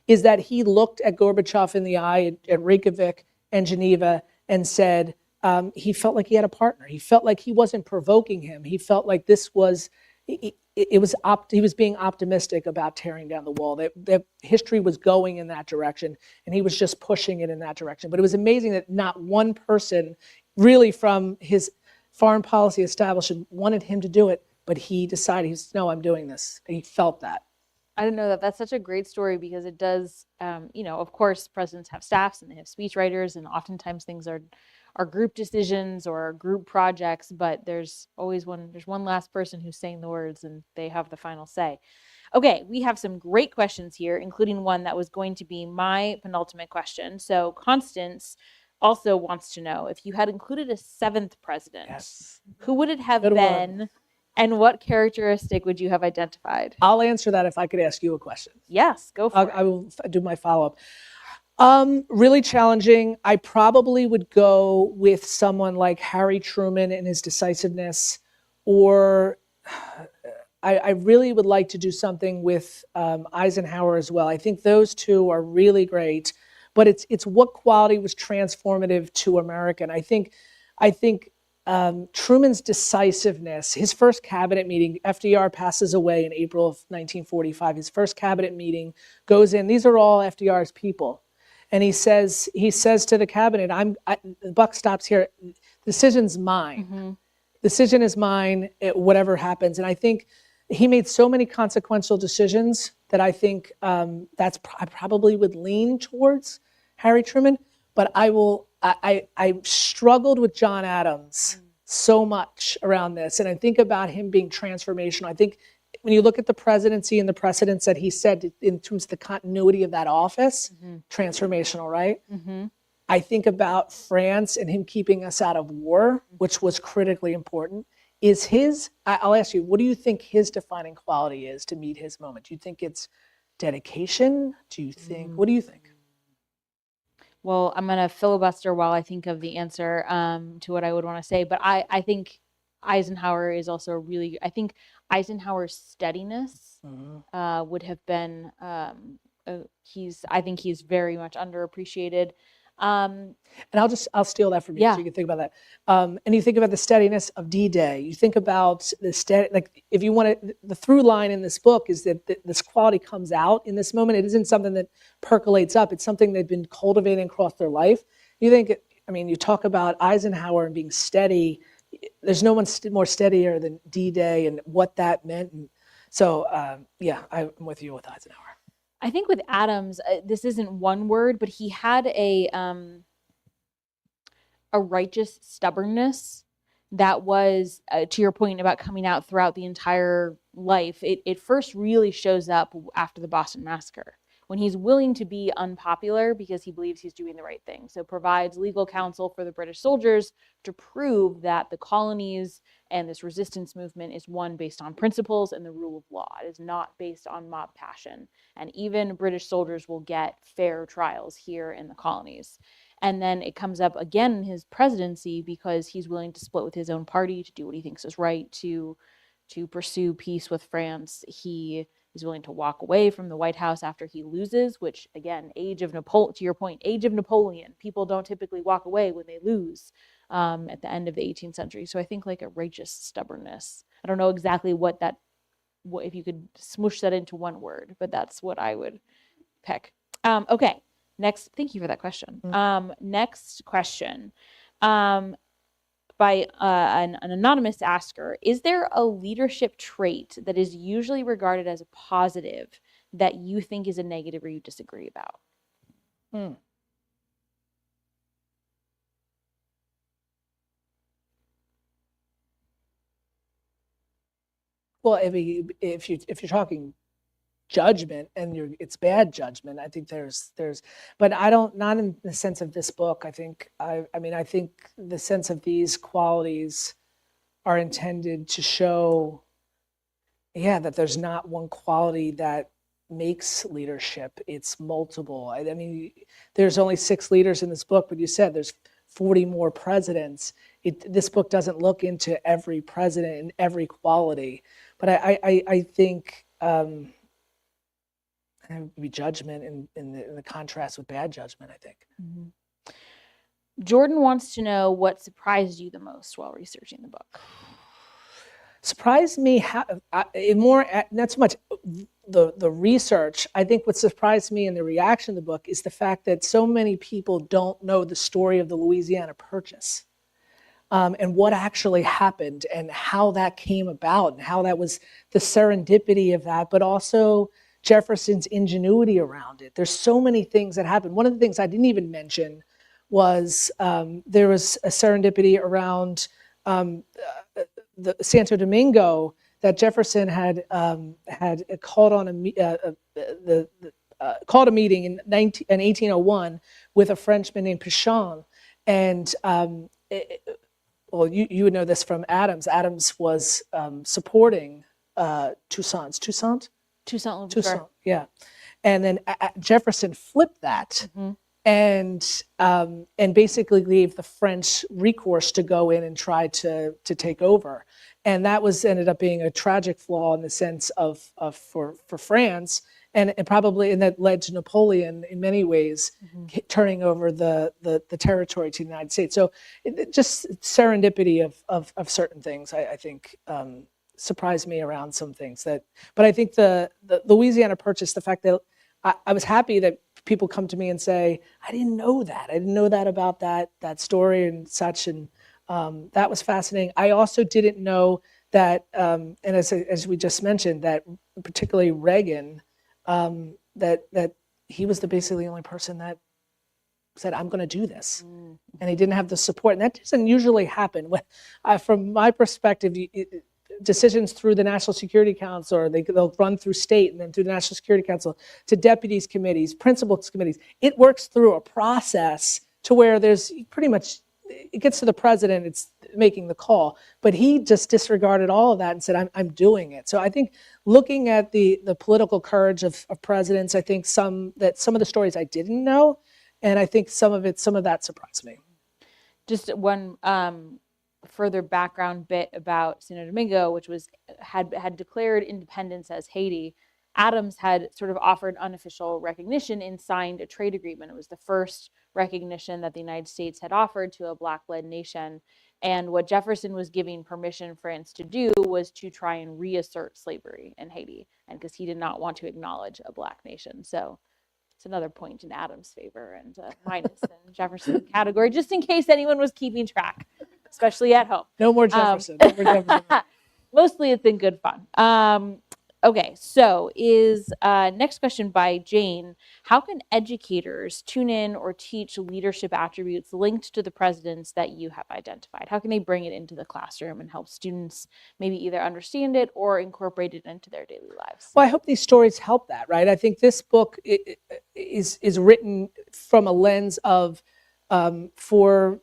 is that he looked at Gorbachev in the eye at Reykjavik and Geneva and said he felt like he had a partner. He felt like he wasn't provoking him. He felt like this was, he was being optimistic about tearing down the wall, that history was going in that direction, and he was just pushing it in that direction. But it was amazing that not one person really from his foreign policy establishment wanted him to do it, but he decided, no, I'm doing this. He felt that. I didn't know that. That's such a great story because it does, of course, presidents have staffs and they have speechwriters, and oftentimes things are group decisions or group projects, but there's one last person who's saying the words and they have the final say. Okay, we have some great questions here, including one that was going to be my penultimate question. So Constance also wants to know if you had included a seventh president, Yes. who would it have Good been, one. and what characteristic would you have identified? I'll answer that if I could ask you a question. Yes, go for it. I will do my follow-up. Really challenging. I probably would go with someone like Harry Truman and his decisiveness, or I really would like to do something with Eisenhower as well. I think those two are really great, but it's what quality was transformative to America. And I think Truman's decisiveness, his first cabinet meeting, FDR passes away in April of 1945. His first cabinet meeting goes in. These are all FDR's people. And he says to the cabinet, the buck stops here. Decision's mine. Mm-hmm. Decision is mine, whatever happens. And I think he made so many consequential decisions that I think I probably would lean towards Harry Truman. But I struggled with John Adams so much around this. And I think about him being transformational. I think when you look at the presidency and the precedents that he set in terms of the continuity of that office, transformational, right? Mm-hmm. I think about France and him keeping us out of war, which was critically important. I'll ask you, what do you think his defining quality is to meet his moment? Do you think it's dedication? What do you think? Well, I'm going to filibuster while I think of the answer to what I would want to say. But I think Eisenhower is also I think Eisenhower's steadiness would have been, I think he's very much underappreciated. And I'll steal that from you so you can think about that. And you think about the steadiness of D-Day. You think about if you want to, the through line in this book is that this quality comes out in this moment. It isn't something that percolates up. It's something they've been cultivating across their life. You talk about Eisenhower and being steady. There's no one more steadier than D-Day and what that meant. And so, I'm with you with Eisenhower. I think with Adams, this isn't one word, but he had a righteous stubbornness that was, to your point about coming out throughout the entire life. It first really shows up after the Boston Massacre, when he's willing to be unpopular because he believes he's doing the right thing. So provides legal counsel for the British soldiers to prove that the colonies and this resistance movement is one based on principles and the rule of law. It is not based on mob passion. And even British soldiers will get fair trials here in the colonies. And then it comes up again in his presidency because he's willing to split with his own party to do what he thinks is right, to pursue peace with France. He is willing to walk away from the White House after he loses, which again, to your point, age of Napoleon. People don't typically walk away when they lose at the end of the 18th century. So I think like a righteous stubbornness. I don't know exactly if you could smoosh that into one word, but that's what I would pick. Okay, next. Thank you for that question. Next question. By an anonymous asker, is there a leadership trait that is usually regarded as a positive that you think is a negative or you disagree about? Well, if you're talking judgment and it's bad judgment, I think there's, but not in the sense of this book. I think the sense of these qualities are intended to show, that there's not one quality that makes leadership. It's multiple. I mean, there's only 6 leaders in this book, but you said there's 40 more presidents. This book doesn't look into every president and every quality, but I think it would be judgment in the contrast with bad judgment, I think. Mm-hmm. Jordan wants to know what surprised you the most while researching the book. Surprised me not so much the research. I think what surprised me in the reaction to the book is the fact that so many people don't know the story of the Louisiana Purchase. And what actually happened and how that came about and how that was the serendipity of that, but also Jefferson's ingenuity around it. There's so many things that happened. One of the things I didn't even mention was there was a serendipity around the Santo Domingo that Jefferson had called on called a meeting in 1801 with a Frenchman named Pichon, and well, you would know this from Adams. Adams was supporting Toussaint, yeah, and then Jefferson flipped that. Mm-hmm. And basically gave the French recourse to go in and try to take over, and that ended up being a tragic flaw in the sense of for France, and probably, and that led to Napoleon in many ways turning over the territory to the United States. So just serendipity of certain things, I think. Surprised me around some things but I think the Louisiana Purchase, the fact that I was happy that people come to me and say, I didn't know that about that story and such, and that was fascinating. I also didn't know that, and as we just mentioned, that particularly Reagan, that he was basically the only person that said, I'm going to do this. And he didn't have the support, and that doesn't usually happen. From my perspective, decisions through the National Security Council, or they'll run through state and then through the National Security Council to deputies committees, principals committees. It works through a process to where there's pretty much, it gets to the president, it's making the call. But he just disregarded all of that and said, I'm doing it. So I think looking at the political courage of presidents, I think some of the stories I didn't know, and I think some of that surprised me. Just one further background bit about Santo Domingo, which had declared independence as Haiti. Adams had sort of offered unofficial recognition and signed a trade agreement. It was the first recognition that the United States had offered to a Black-led nation. And what Jefferson was giving permission France to do was to try and reassert slavery in Haiti, and because he did not want to acknowledge a Black nation. So it's another point in Adams' favor and minus in Jefferson's category, just in case anyone was keeping track, especially at home. No more Jefferson. Mostly it's in good fun. Okay, so next question by Jane. How can educators tune in or teach leadership attributes linked to the presidents that you have identified? How can they bring it into the classroom and help students maybe either understand it or incorporate it into their daily lives? Well, I hope these stories help that, right? I think this book is written from a lens of for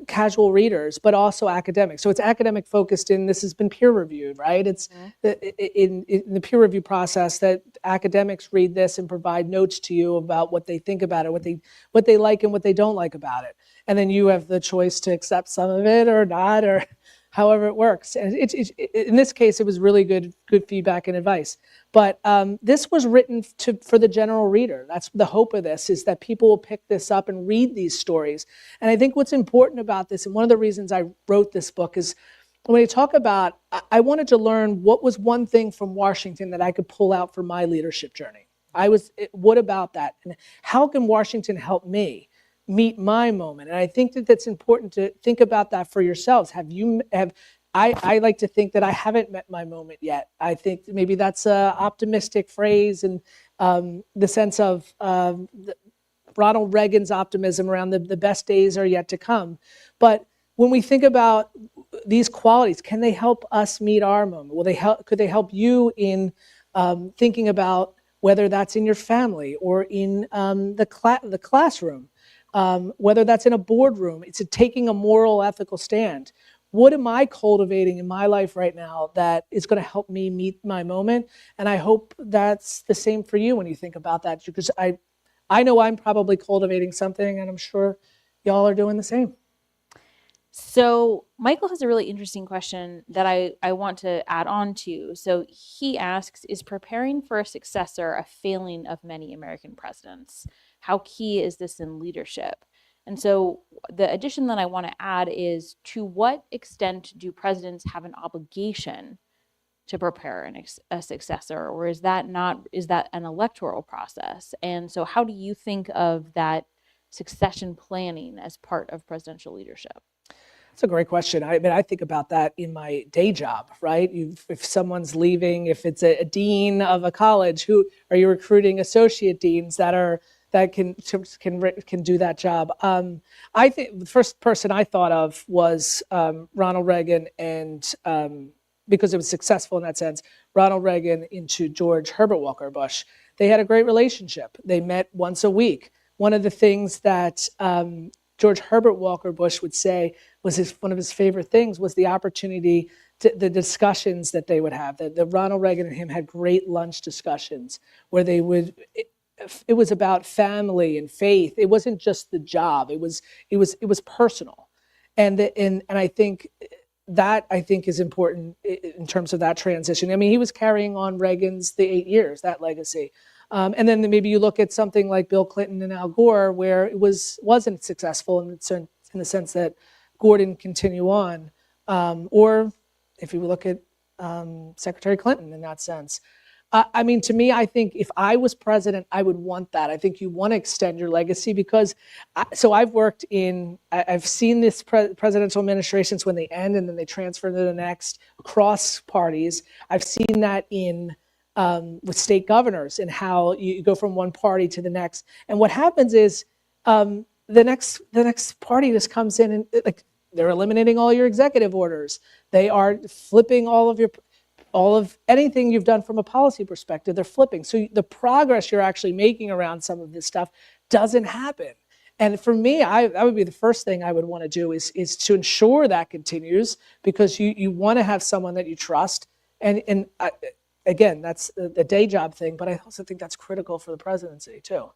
casual readers, but also academic. So it's academic focused this has been peer reviewed, right? It's in the peer review process that academics read this and provide notes to you about what they think about it, what they like and what they don't like about it. And then you have the choice to accept some of it or not, or however it works. And in this case, it was really good feedback and advice. But this was written for the general reader. That's the hope of this, is that people will pick this up and read these stories. And I think what's important about this, and one of the reasons I wrote this book, is when you talk about, I wanted to learn what was one thing from Washington that I could pull out for my leadership journey. What about that? And how can Washington help me meet my moment? And I think that's important to think about that for yourselves. I like to think that I haven't met my moment yet. I think maybe that's an optimistic phrase, and the sense of Ronald Reagan's optimism around the best days are yet to come. But when we think about these qualities, can they help us meet our moment? Could they help you in thinking about whether that's in your family or in the classroom? Whether that's in a boardroom, it's taking a moral, ethical stand. What am I cultivating in my life right now that is going to help me meet my moment? And I hope that's the same for you when you think about that, because I know I'm probably cultivating something, and I'm sure y'all are doing the same. So Michael has a really interesting question that I want to add on to. So he asks, is preparing for a successor a failing of many American presidents? How key is this in leadership? And so the addition that I want to add is, to what extent do presidents have an obligation to prepare a successor, or is that an electoral process? And so how do you think of that succession planning as part of presidential leadership? That's a great question. I mean, I think about that in my day job, right? If someone's leaving, if it's a dean of a college, who are you recruiting? Associate deans that can do that job. I think the first person I thought of was Ronald Reagan, and because it was successful in that sense, Ronald Reagan into George Herbert Walker Bush. They had a great relationship. They met once a week. One of the things that George Herbert Walker Bush would say was one of his favorite things was the opportunity, the discussions that they would have. That Ronald Reagan and him had great lunch discussions where they would. It was about family and faith. It wasn't just the job. It was personal, and I think that is important in terms of that transition. I mean, he was carrying on Reagan's the 8 years, that legacy. And then maybe you look at something like Bill Clinton and Al Gore, where it wasn't successful in the sense that Gore didn't continue on, or if you look at Secretary Clinton in that sense. I mean, to me, I think if I was president, I would want that. I think you want to extend your legacy because, I've seen this presidential administrations when they end and then they transfer to the next across parties. I've seen that with state governors and how you go from one party to the next. And what happens is the next party just comes in and they're eliminating all your executive orders. They are flipping all of anything you've done from a policy perspective, they're flipping. So the progress you're actually making around some of this stuff doesn't happen. And for me, that would be the first thing I would want to do is to ensure that continues, because you want to have someone that you trust. And again, that's the day job thing, but I also think that's critical for the presidency too.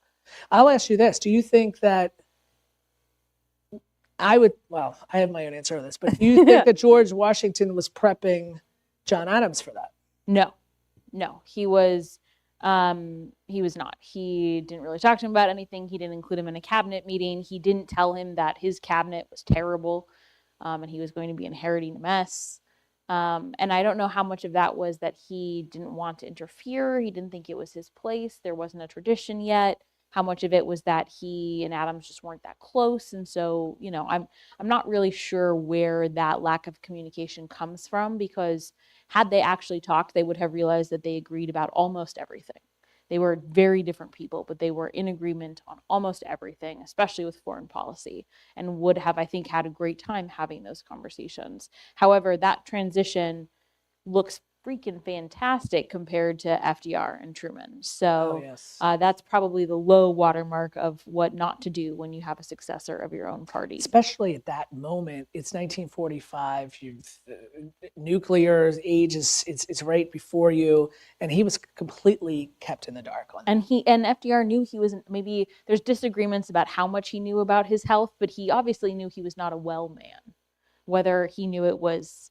I'll ask you this. Do you think that I have my own answer to this, but do you think that George Washington was prepping John Adams for that? No, he was not. He didn't really talk to him about anything. He didn't include him in a cabinet meeting. He didn't tell him that his cabinet was terrible, and he was going to be inheriting a mess. And I don't know how much of that was that he didn't want to interfere. He didn't think it was his place. There wasn't a tradition yet. How much of it was that he and Adams just weren't that close. And so, I'm not really sure where that lack of communication comes from, because had they actually talked, they would have realized that they agreed about almost everything. They were very different people, but they were in agreement on almost everything, especially with foreign policy, and would have, I think, had a great time having those conversations. However, that transition looks freaking fantastic compared to FDR and Truman. So yes. That's probably the low watermark of what not to do when you have a successor of your own party. Especially at that moment, it's 1945. Nuclear age is right before you, and he was completely kept in the dark on that. And FDR knew he was, maybe there's disagreements about how much he knew about his health, but he obviously knew he was not a well man. Whether he knew it was,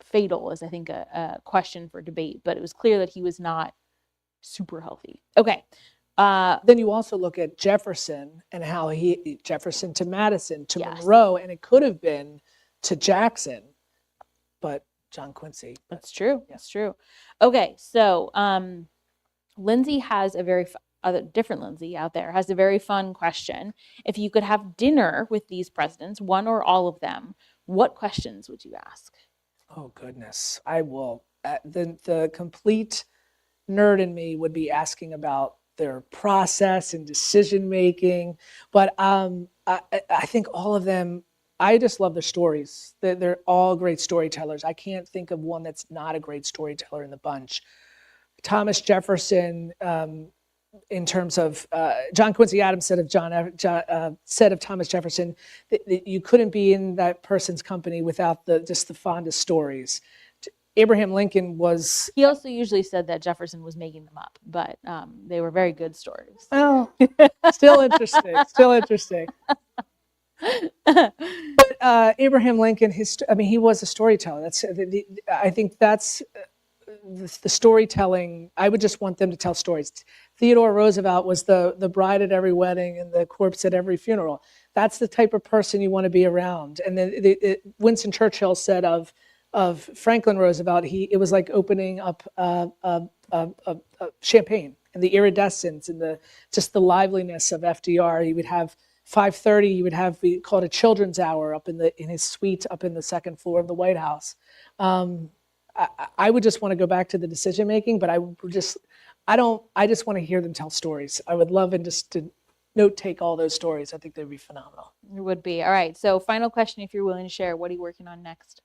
fatal is, I think, a question for debate, but it was clear that he was not super healthy. Okay. Then you also look at Jefferson and how Jefferson to Madison to Yes. Monroe, and it could have been to Jackson, but John Quincy. That's true. Yeah. That's true. Okay. So Lindsay has different Lindsay out there has a very fun question. If you could have dinner with these presidents, one or all of them, what questions would you ask? Oh, goodness. I will. The complete nerd in me would be asking about their process and decision making. But I think all of them, I just love their stories. They're all great storytellers. I can't think of one that's not a great storyteller in the bunch. Thomas Jefferson, in terms of John Quincy Adams said of Thomas Jefferson that you couldn't be in that person's company without just the fondest stories. Abraham Lincoln was. He also usually said that Jefferson was making them up, but they were very good stories. Well, still interesting. But Abraham Lincoln, he was a storyteller. I think that's the storytelling. I would just want them to tell stories. Theodore Roosevelt was the bride at every wedding and the corpse at every funeral. That's the type of person you want to be around. And then Winston Churchill said of Franklin Roosevelt, it was like opening up champagne, and the iridescence and the liveliness of FDR. He would have 5:30, he would have called a children's hour up in his suite up in the second floor of the White House. I would just want to go back to the decision making, but I just want to hear them tell stories. I would love and just to note take all those stories. I think they'd be phenomenal. It would be. All right. So final question, if you're willing to share, what are you working on next?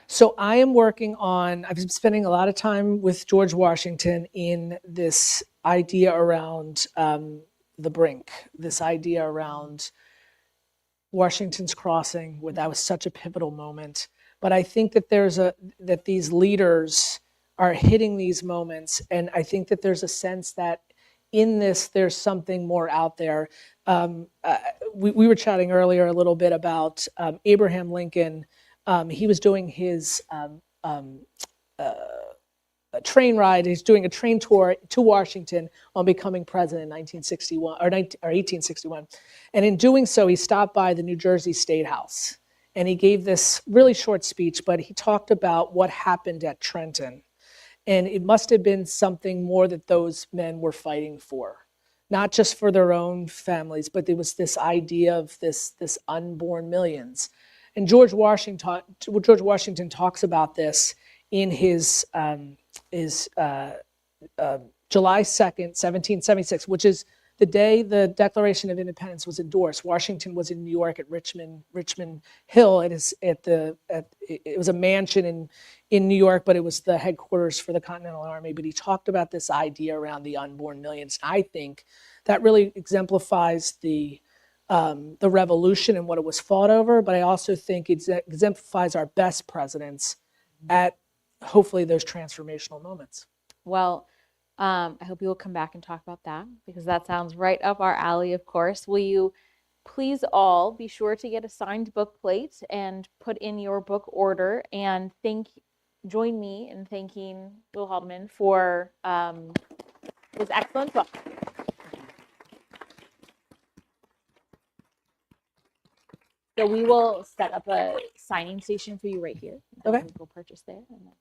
So I've been spending a lot of time with George Washington in this idea around the brink, this idea around Washington's crossing, where that was such a pivotal moment. But I think that that these leaders are hitting these moments, and I think that there's a sense that in this there's something more out there. We were chatting earlier a little bit about Abraham Lincoln. He was doing his train ride. He's doing a train tour to Washington on becoming president in 1961 or 1861. And in doing so, he stopped by the New Jersey State House. And he gave this really short speech, but he talked about what happened at Trenton. And it must have been something more that those men were fighting for, not just for their own families, but there was this idea of this unborn millions. And George Washington talks about this in his July 2nd, 1776, which is the day the Declaration of Independence was endorsed. Washington was in New York at Richmond Hill. It was a mansion in New York, but it was the headquarters for the Continental Army. But he talked about this idea around the unborn millions. I think that really exemplifies the revolution and what it was fought over, but I also think it exemplifies our best presidents at hopefully those transformational moments. Well, I hope you will come back and talk about that, because that sounds right up our alley, of course. Will you please all be sure to get a signed book plate and put in your book order, and join me in thanking Will Haldeman for his excellent book. So we will set up a signing station for you right here. Okay. Go purchase there. And then